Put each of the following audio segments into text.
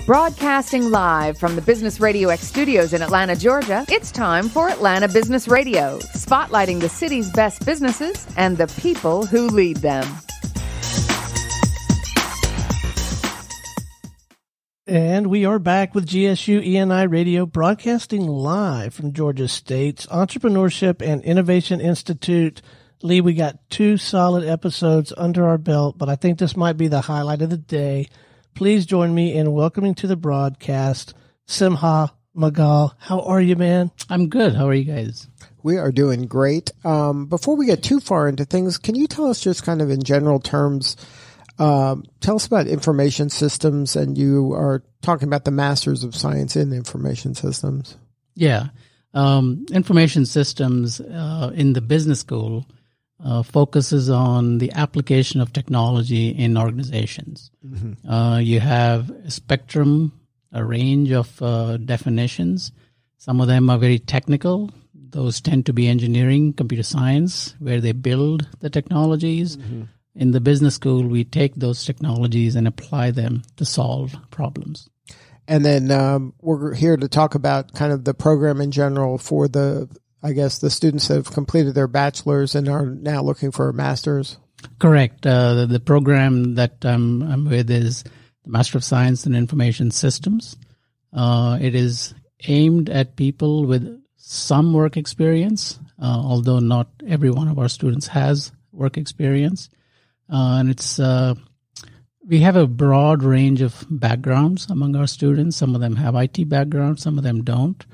Broadcasting live from the Business RadioX studios in Atlanta, Georgia, it's time for Atlanta Business Radio, spotlighting the city's best businesses and the people who lead them. And we are back with GSU ENI Radio, broadcasting live from Georgia State's Entrepreneurship and Innovation Institute. Lee, we got 2 solid episodes under our belt, but I think this might be the highlight of the day. Please join me in welcoming to the broadcast Simha Magal. How are you, man? I'm good. How are you guys? We are doing great. Before we get too far into things, can you tell us just kind of in general terms, tell us about information systems, and you are talking about the Masters of Science in Information Systems. Yeah. Information systems in the business school focuses on the application of technology in organizations. Mm-hmm. You have a spectrum, a range of definitions. Some of them are very technical. Those tend to be engineering, computer science, where they build the technologies. Mm-hmm. In the business school, we take those technologies and apply them to solve problems. And then we're here to talk about kind of the program in general for the students that have completed their bachelor's and are now looking for a master's. Correct. The program that I'm with is the Master of Science in Information Systems. It is aimed at people with some work experience, although not every one of our students has work experience. And it's we have a broad range of backgrounds among our students. Some of them have IT backgrounds, some of them don't.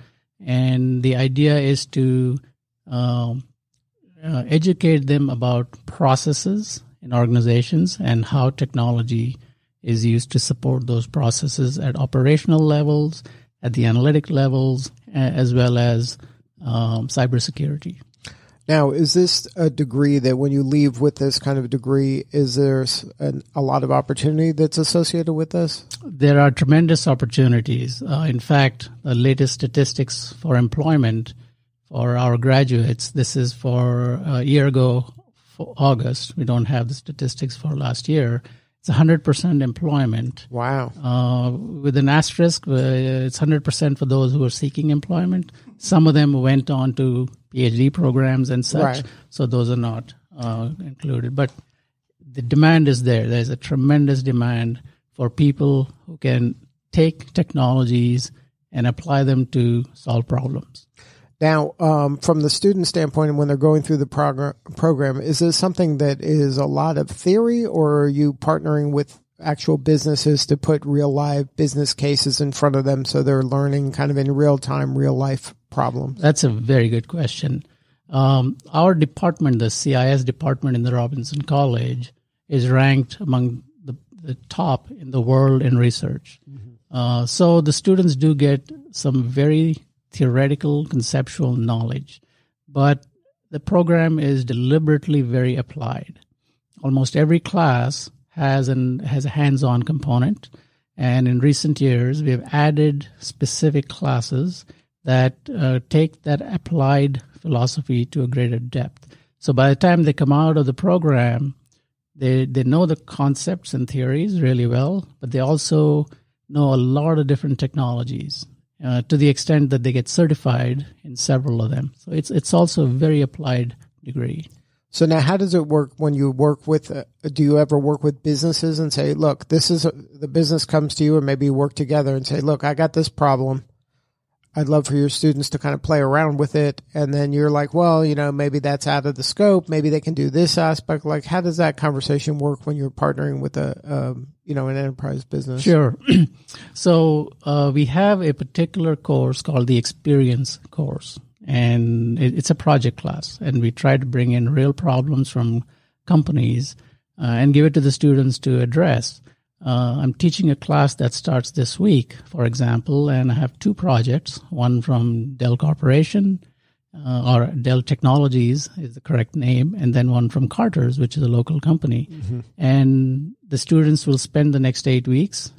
And the idea is to educate them about processes in organizations and how technology is used to support those processes at operational levels, at the analytic levels, as well as cybersecurity. Now, is this a degree that when you leave with this kind of degree, is there a lot of opportunity that's associated with this? There are tremendous opportunities. In fact, the latest statistics for employment for our graduates, this is for a year ago, for August. We don't have the statistics for last year. It's 100% employment. Wow. With an asterisk, it's 100% for those who are seeking employment. Some of them went on to Ph.D. programs and such, right. So those are not included. But the demand is there. There's a tremendous demand for people who can take technologies and apply them to solve problems. Now, from the student standpoint, and when they're going through the program, is this something that is a lot of theory, or are you partnering with actual businesses to put real live business cases in front of them so they're learning kind of in real time, real life problems? That's a very good question. Our department, the CIS department in the Robinson College, is ranked among the top in the world in research. Mm-hmm. So the students do get some very theoretical, conceptual knowledge, but the program is deliberately very applied. Almost every class has a hands-on component, and in recent years we have added specific classes that take that applied philosophy to a greater depth. So by the time they come out of the program, they know the concepts and theories really well, but they also know a lot of different technologies. To the extent that they get certified in several of them. So it's also a very applied degree. So now how does it work when you work with, do you ever work with businesses and say, look, the business comes to you, and maybe you work together and say, look, I got this problem. I'd love for your students to kind of play around with it. And then you're like, well, maybe that's out of the scope. Maybe they can do this aspect. Like, how does that conversation work when you're partnering with an enterprise business? Sure. So we have a particular course called the Experience course, and it's a project class. And we try to bring in real problems from companies and give it to the students to address. I'm teaching a class that starts this week, for example, and I have 2 projects, one from Dell Corporation, or Dell Technologies is the correct name, and then one from Carter's, which is a local company. Mm-hmm. And the students will spend the next 8 weeks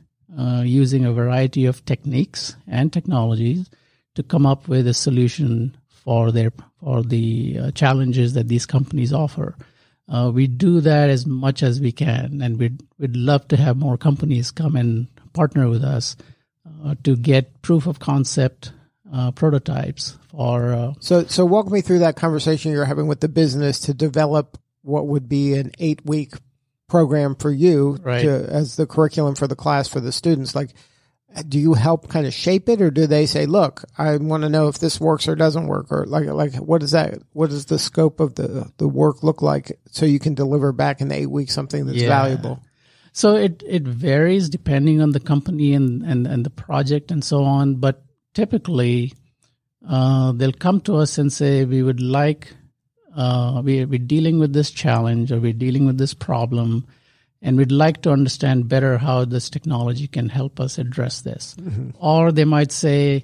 using a variety of techniques and technologies to come up with a solution for the challenges that these companies offer. We do that as much as we can, and we'd love to have more companies come and partner with us to get proof of concept prototypes for. So walk me through that conversation you're having with the business to develop what would be an 8-week program for you as the curriculum for the class for the students. Like, do you help kind of shape it, or do they say, look, I want to know if this works or doesn't work, or like what is that? What does the scope of the work look like so you can deliver back in the 8 weeks something that's valuable? So it varies depending on the company and the project and so on. But typically, they'll come to us and say, we would like, we're dealing with this challenge, or we're dealing with this problem, and we'd like to understand better how this technology can help us address this. Mm-hmm. Or they might say,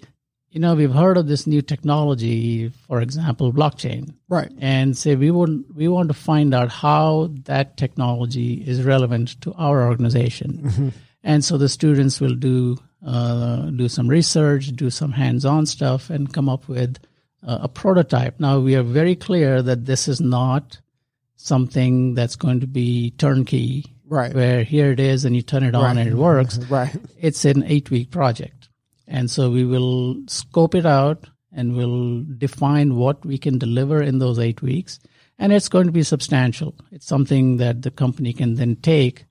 we've heard of this new technology, for example, blockchain. Right. And say, we want to find out how that technology is relevant to our organization. Mm-hmm. And so the students will do some research, do some hands-on stuff, and come up with a prototype. Now, we are very clear that this is not something that's going to be turnkey, right? Where here it is and you turn it on and it works. Right. It's an 8-week project. And so we will scope it out and we'll define what we can deliver in those 8 weeks. And it's going to be substantial. It's something that the company can then take.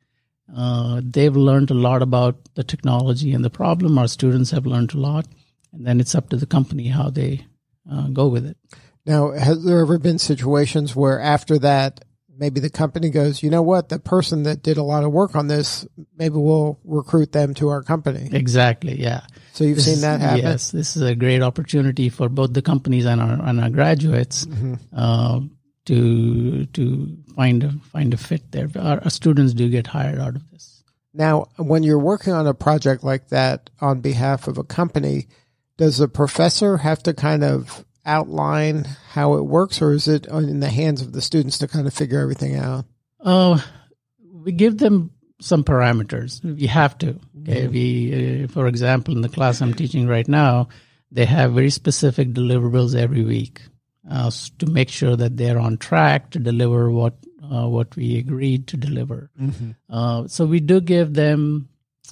They've learned a lot about the technology and the problem. Our students have learned a lot. And then it's up to the company how they go with it. Now, has there ever been situations where after that, maybe the company goes, you know what, the person that did a lot of work on this, maybe we'll recruit them to our company? Exactly, yeah. So you've seen that happen? Yes, this is a great opportunity for both the companies and our graduates to find a fit there. Our students do get hired out of this. Now, when you're working on a project like that on behalf of a company, does the professor have to kind of outline how it works, or is it in the hands of the students to kind of figure everything out? We give them some parameters. We have to. Okay? We, for example, in the class I'm teaching right now, they have very specific deliverables every week to make sure that they're on track to deliver what we agreed to deliver. Mm-hmm. So we do give them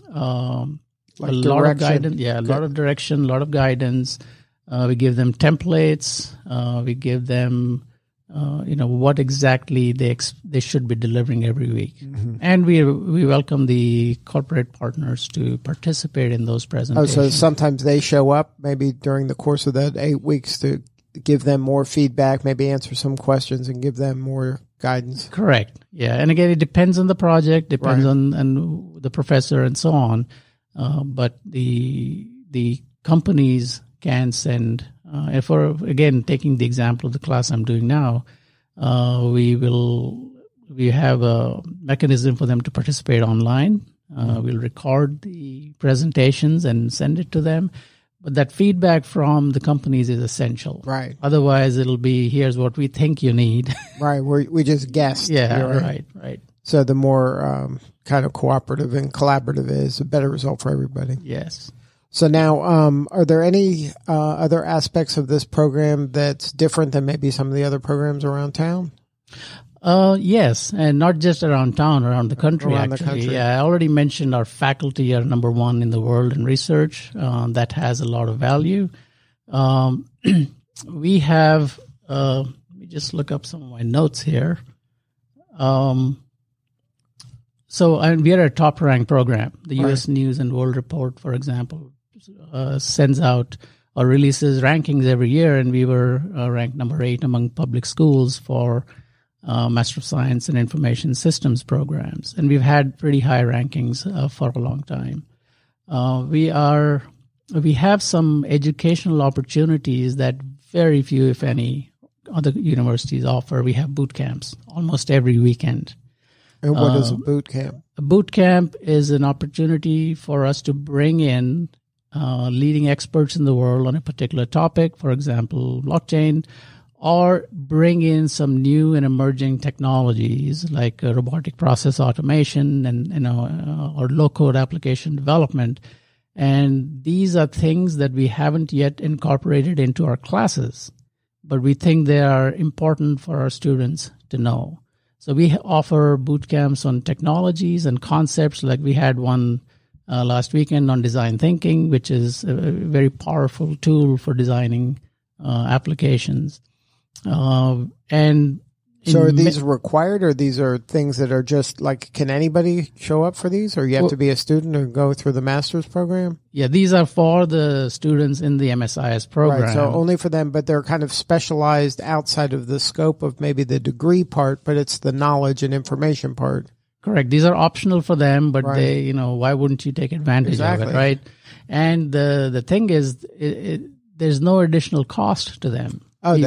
like a lot of guidance. Yeah, a lot of direction, a lot of guidance. We give them templates. We give them, what exactly they should be delivering every week. Mm-hmm. And we welcome the corporate partners to participate in those presentations. Oh, so sometimes they show up maybe during the course of that 8 weeks to give them more feedback, maybe answer some questions and give them more guidance. Correct. Yeah. And again, it depends on the project, depends on the professor and so on. But the companies can send, again, taking the example of the class I'm doing now, we have a mechanism for them to participate online. We'll record the presentations and send it to them. But that feedback from the companies is essential. Right. Otherwise, it'll be, here's what we think you need. Right. We just guessed. Yeah, right. So the more kind of cooperative and collaborative is, a better result for everybody. Yes. So now, are there any other aspects of this program that's different than maybe some of the other programs around town? Yes, and not just around town, around the country, actually. Yeah, I already mentioned our faculty are number one in the world in research. That has a lot of value. We have, let me just look up some of my notes here. So we are a top-ranked program. The U.S. News and World Report, for example, sends out or releases rankings every year, and we were ranked number 8 among public schools for Master of Science and Information Systems programs. And we've had pretty high rankings for a long time. We have some educational opportunities that very few, if any, other universities offer. We have boot camps almost every weekend. And what is a boot camp? A boot camp is an opportunity for us to bring in leading experts in the world on a particular topic, for example, blockchain, or bring in some new and emerging technologies like robotic process automation and or low-code application development. And these are things that we haven't yet incorporated into our classes, but we think they are important for our students to know. So we offer boot camps on technologies and concepts. Like we had one last weekend on design thinking, which is a very powerful tool for designing applications. And so are these required, or these are things that are just like, can anybody show up for these, or you have to be a student or go through the master's program? Yeah, these are for the students in the MSIS program. Right, so only for them, but they're kind of specialized outside of the scope of maybe the degree part, but it's the knowledge and information part. Correct. These are optional for them, but they, why wouldn't you take advantage of it, right? And the thing is, there's no additional cost to them. Oh, we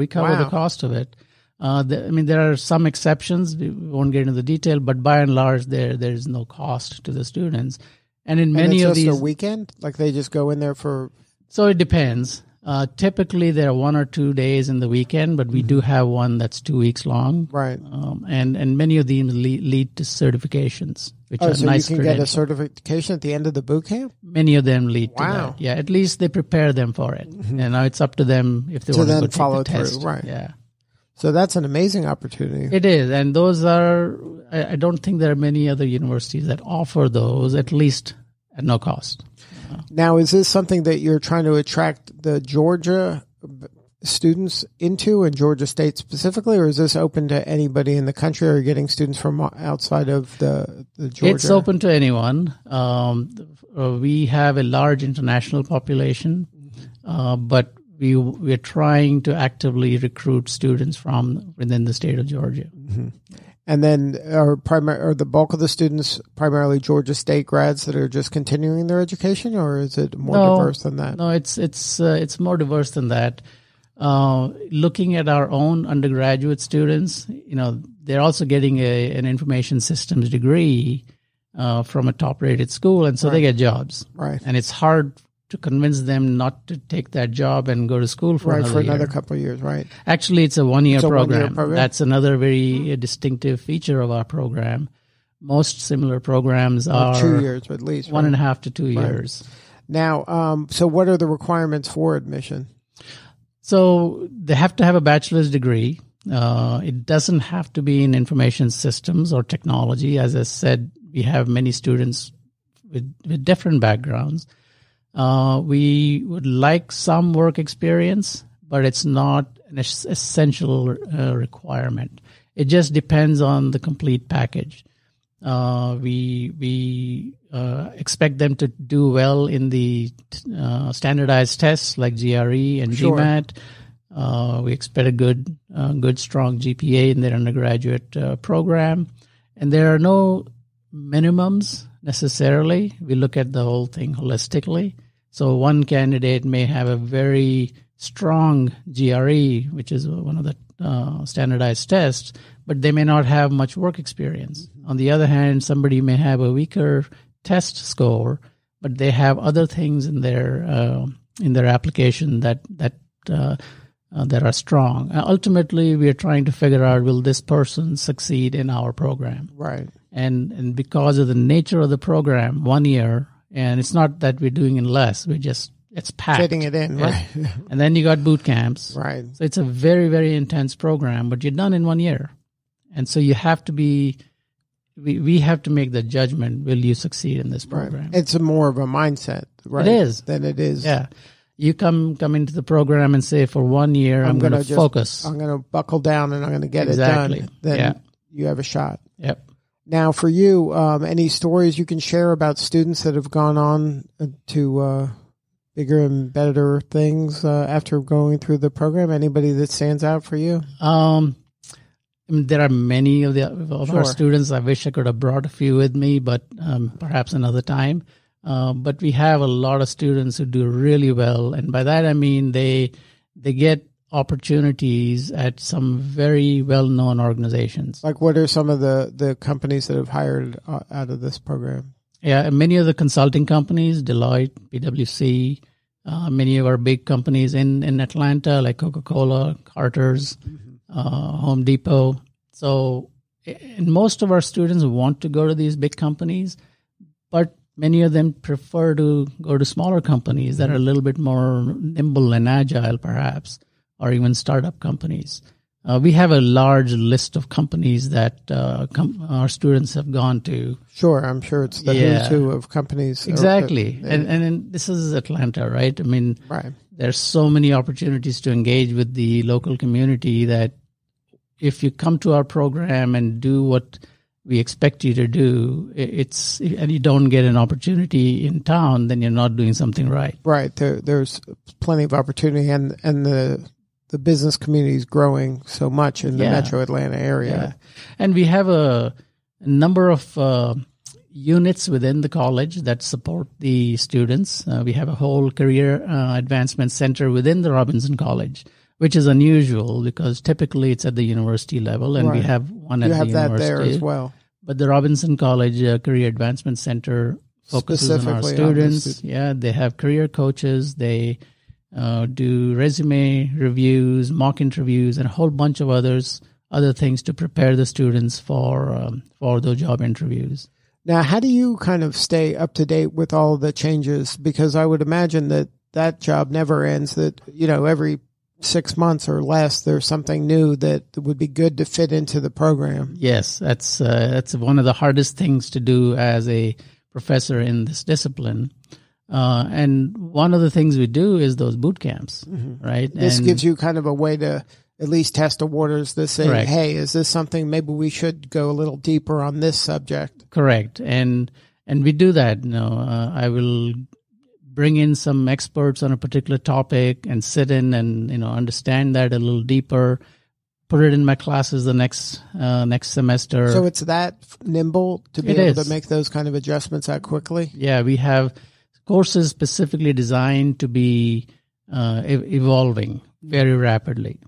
cover the cost of it. There are some exceptions. We won't get into the detail, but by and large, there is no cost to the students. And in many of these, it's just a weekend, like they just go in there for. So it depends. Typically, there are 1 or 2 days in the weekend, but we do have one that's 2 weeks long. Right. And many of these lead to certifications, which are so nice. You can get a certification at the end of the boot camp? Many of them lead to that. Yeah, at least they prepare them for it. And now it's up to them if they want to go follow take the test. Right. Yeah. So that's an amazing opportunity. It is. And those are, I don't think there are many other universities that offer those, at least at no cost. Now, is this something that you're trying to attract the Georgia students into, and Georgia State specifically, or is this open to anybody in the country, or are you getting students from outside of the Georgia? It's open to anyone. We have a large international population, but we're trying to actively recruit students from within the state of Georgia. Mm-hmm. And then are the bulk of the students primarily Georgia State grads that are just continuing their education, or is it more diverse than that? No, it's more diverse than that. Looking at our own undergraduate students, they're also getting an information systems degree from a top-rated school, and so they get jobs. Right. And it's hard to convince them not to take that job and go to school for another couple of years, right? Actually, it's a one-year program. 1 year program. That's another very distinctive feature of our program. Most similar programs are 2 years at least. 1.5 to 2 years. Now, so what are the requirements for admission? So they have to have a bachelor's degree. It doesn't have to be in information systems or technology. As I said, we have many students with different backgrounds. We would like some work experience, but it's not an essential requirement. It just depends on the complete package. We expect them to do well in the standardized tests like GRE and GMAT. We expect a good strong GPA in their undergraduate program, and there are no minimums necessarily. We look at the whole thing holistically. So one candidate may have a very strong GRE, which is one of the standardized tests, but they may not have much work experience. On the other hand, somebody may have a weaker test score, but they have other things in their application that are strong. Ultimately, we are trying to figure out, will this person succeed in our program? Right. And because of the nature of the program, 1 year, and it's not that we're doing it less, it's packed. Fitting it in, right. And then you got boot camps. Right. So it's a very, very intense program, but you're done in 1 year. And so you have to we have to make the judgment, will you succeed in this program? Right. It's more of a mindset, right? It is. Than it is. Yeah. You come into the program and say, for 1 year, I'm going to focus. I'm going to buckle down and I'm going to get it done. Then you have a shot. Yep. Now, for you, any stories you can share about students that have gone on to bigger and better things after going through the program? Anybody that stands out for you? There are many of our students. I wish I could have brought a few with me, but perhaps another time. But we have a lot of students who do really well, and by that I mean they get opportunities at some very well-known organizations. Like, what are some of the companies that have hired out of this program? Yeah, many of the consulting companies, Deloitte, PwC, many of our big companies in Atlanta, like Coca-Cola, Carter's, Home Depot. So, and most of our students want to go to these big companies, but many of them prefer to go to smaller companies that are a little bit more nimble and agile, perhaps, or even startup companies. We have a large list of companies that our students have gone to. Sure, I'm sure it's the who's who of companies. Exactly. And this is Atlanta, right? I mean, right. There's so many opportunities to engage with the local community that if you come to our program and do what we expect you to do, and you don't get an opportunity in town, then you're not doing something right. Right. There's plenty of opportunity, and the business community is growing so much in the metro Atlanta area. Yeah. And we have a number of units within the college that support the students. We have a whole career advancement center within the Robinson College, which is unusual because typically it's at the university level, and we have one at the university. You have that there as well. But the Robinson College Career Advancement Center focuses on our students. They have career coaches. They do resume reviews, mock interviews, and a whole bunch of other things to prepare the students for those job interviews. Now, how do you kind of stay up to date with all the changes? Because I would imagine that job never ends, that, every 6 months or less, there's something new that would be good to fit into the program. Yes, that's one of the hardest things to do as a professor in this discipline. And one of the things we do is those boot camps, right? This gives you kind of a way to at least test the waters to say, correct. Hey, is this something maybe we should go a little deeper on this subject? Correct. And we do that. I will bring in some experts on a particular topic and sit in and, understand that a little deeper, put it in my classes the next semester. So it's that nimble to be able to make those kind of adjustments that quickly? Yeah, we have courses specifically designed to be evolving very rapidly.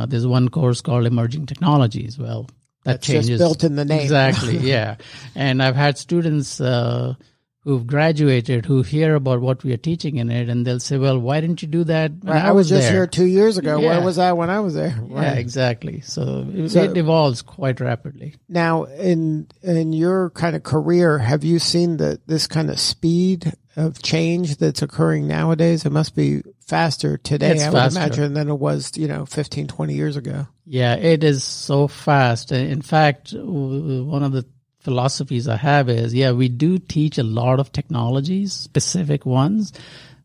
There's one course called Emerging Technologies. Well, that's changes. Just built in the name. Exactly, yeah. And I've had students who've graduated who hear about what we are teaching in it, and they'll say, well, why didn't you do that when I was just there? Here 2 years ago. Yeah. Where was I when I was there? Right. Yeah, exactly. So it evolves quite rapidly. Now, in your kind of career, have you seen this kind of speed of change that's occurring nowadays? It must be faster today, I would imagine, than it was, 15, 20 years ago. Yeah, it is so fast. In fact, one of the philosophies I have is, we do teach a lot of technologies, specific ones,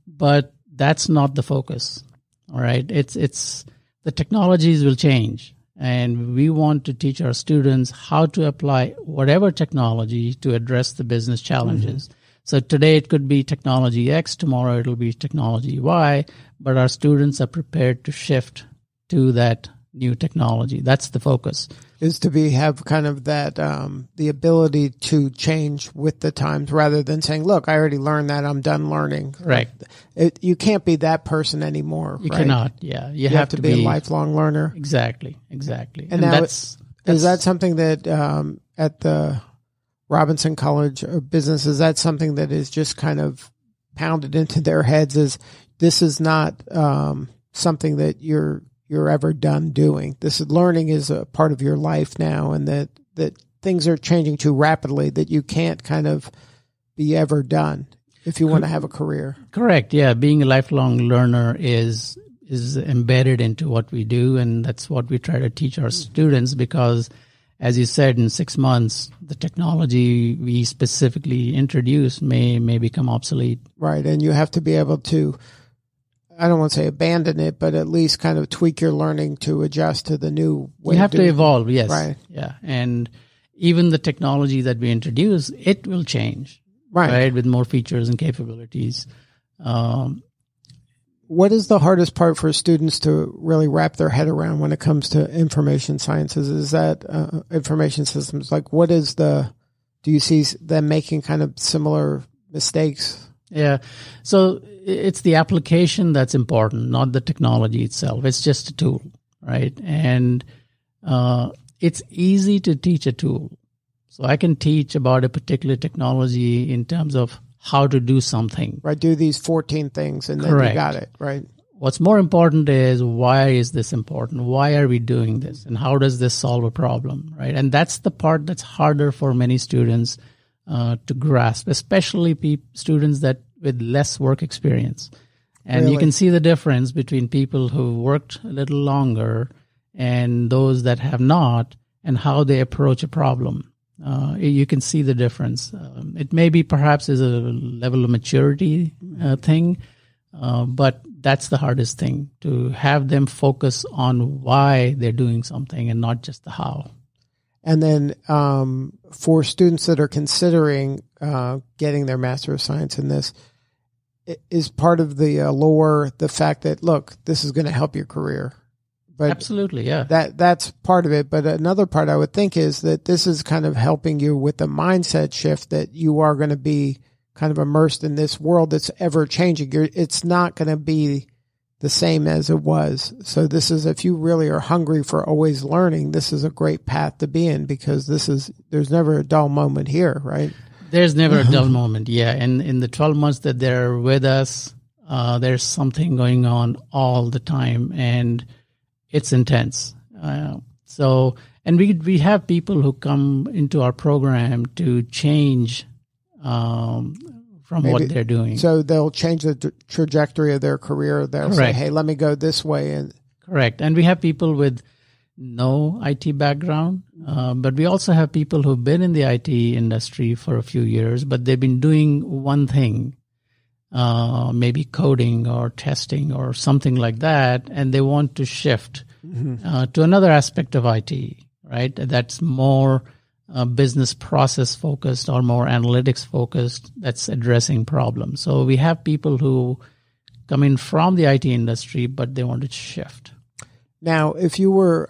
but that's not the focus. All right. It's the technologies will change, and we want to teach our students how to apply whatever technology to address the business challenges. So today it could be technology X, tomorrow it'll be technology Y, but our students are prepared to shift to that new technology. That's the focus. Is to have kind of that, the ability to change with the times rather than saying, look, I already learned that, I'm done learning. Correct. You can't be that person anymore. You right? cannot, yeah. You have to be a lifelong learner. Exactly. And now is that something that at the Robinson College of Business, is that something that is just kind of pounded into their heads, is this is not something that you're ever done doing? This learning is a part of your life now, and that things are changing too rapidly that you can't kind of be ever done if you want to have a career. Correct. Yeah. Being a lifelong learner is embedded into what we do, and that's what we try to teach our students, because as you said, in 6 months, the technology we specifically introduce may become obsolete. Right. And you have to be able to, I don't want to say abandon it, but at least kind of tweak your learning to adjust to the new way. You have to evolve, yes. Right. Yeah. And even the technology that we introduce, it will change. Right. With more features and capabilities. What is the hardest part for students to really wrap their head around when it comes to information sciences? Is that information systems? Like, do you see them making kind of similar mistakes? Yeah. So it's the application that's important, not the technology itself. It's just a tool, right? And it's easy to teach a tool. So I can teach about a particular technology in terms of how to do something. Right, do these 14 things and then Correct. You got it, right? What's more important is, why is this important? Why are we doing this? And how does this solve a problem, right? And that's the part that's harder for many students to grasp, especially students that with less work experience. And Really? You can see the difference between people who worked a little longer and those that have not, and how they approach a problem. You can see the difference. It may be perhaps is a level of maturity thing, but that's the hardest thing, to have them focus on why they're doing something and not just the how. And then for students that are considering getting their Master of Science in this, is part of the allure the fact that, look, this is going to help your career. But absolutely, yeah. That's part of it. But another part I would think is that this is kind of helping you with the mindset shift that you are going to be kind of immersed in this world that's ever changing. It's not going to be the same as it was. So this is, if you really are hungry for always learning, this is a great path to be in, because there's never a dull moment here, right? There's never a dull moment, yeah. And in the 12 months that they're with us, there's something going on all the time, and it's intense. And we have people who come into our program to change from what they're doing. So they'll change the trajectory of their career. They'll say, hey, let me go this way. Correct. And we have people with no IT background, but we also have people who've been in the IT industry for a few years, but they've been doing one thing, maybe coding or testing or something like that, and they want to shift to another aspect of IT, right? That's more business process focused or more analytics focused, that's addressing problems. So we have people who come in from the IT industry, but they want to shift. Now, if you were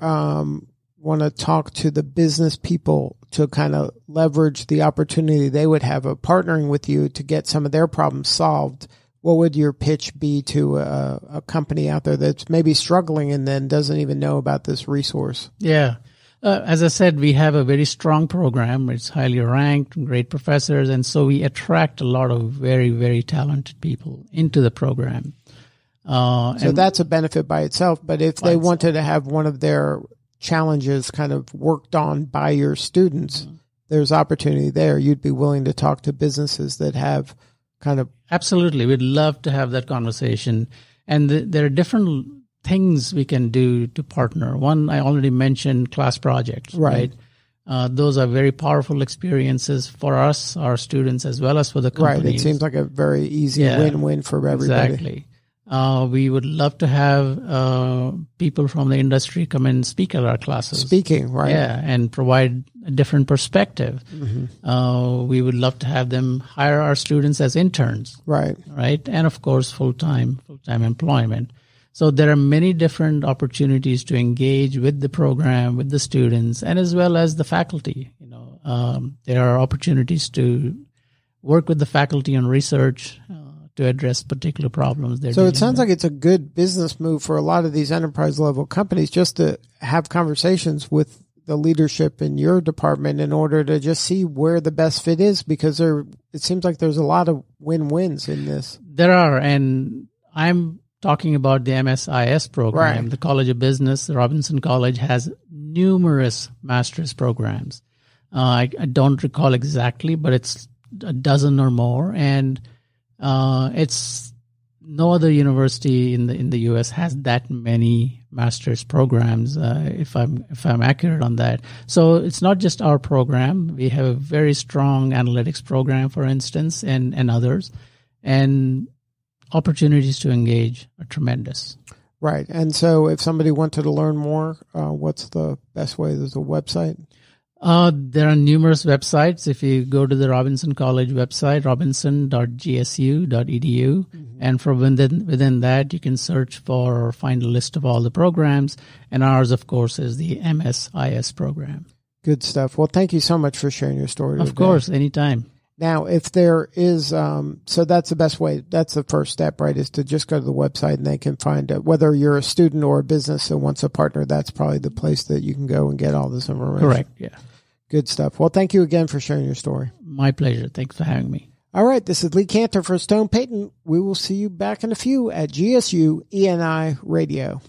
want to talk to the business people to kind of leverage the opportunity they would have of partnering with you to get some of their problems solved, what would your pitch be to a company out there that's maybe struggling and then doesn't even know about this resource? Yeah. As I said, we have a very strong program. It's highly ranked, great professors, and so we attract a lot of very, very talented people into the program. So that's a benefit by itself. But if they wanted to have one of their challenges kind of worked on by your students, there's opportunity there. You'd be willing to talk to businesses that have kind of... Absolutely. We'd love to have that conversation. And there are different things we can do to partner. One, I already mentioned class projects, right? Those are very powerful experiences for us, our students, as well as for the companies. Right. It seems like a very easy win-win for everybody. Exactly. We would love to have people from the industry come and speak at our classes. Speaking, right. Yeah, and provide a different perspective. We would love to have them hire our students as interns. Right. And of course, full-time employment. So there are many different opportunities to engage with the program, with the students, and as well as the faculty. There are opportunities to work with the faculty on research to address particular problems. So it sounds like it's a good business move for a lot of these enterprise level companies just to have conversations with the leadership in your department in order to just see where the best fit is, because it seems like there's a lot of win-wins in this. There are, and I'm talking about the MSIS program. Right. The College of Business, the Robinson College, has numerous master's programs. I don't recall exactly, but it's a dozen or more, and it's no other university in the U.S. has that many master's programs. If I'm accurate on that, so it's not just our program. We have a very strong analytics program, for instance, and others, and opportunities to engage are tremendous. Right. And so if somebody wanted to learn more, what's the best way? There's a website? There are numerous websites. If you go to the Robinson College website, robinson.gsu.edu, and from within that, you can search for or find a list of all the programs. And ours, of course, is the MSIS program. Good stuff. Well, thank you so much for sharing your story. Of course, anytime. Now, if there is, so that's the best way. That's the first step, right? Is to just go to the website and they can find whether you're a student or a business that wants a partner. That's probably the place that you can go and get all this information. Correct. Yeah. Good stuff. Well, thank you again for sharing your story. My pleasure. Thanks for having me. All right. This is Lee Cantor for Stone Payton. We will see you back in a few at GSU ENI Radio.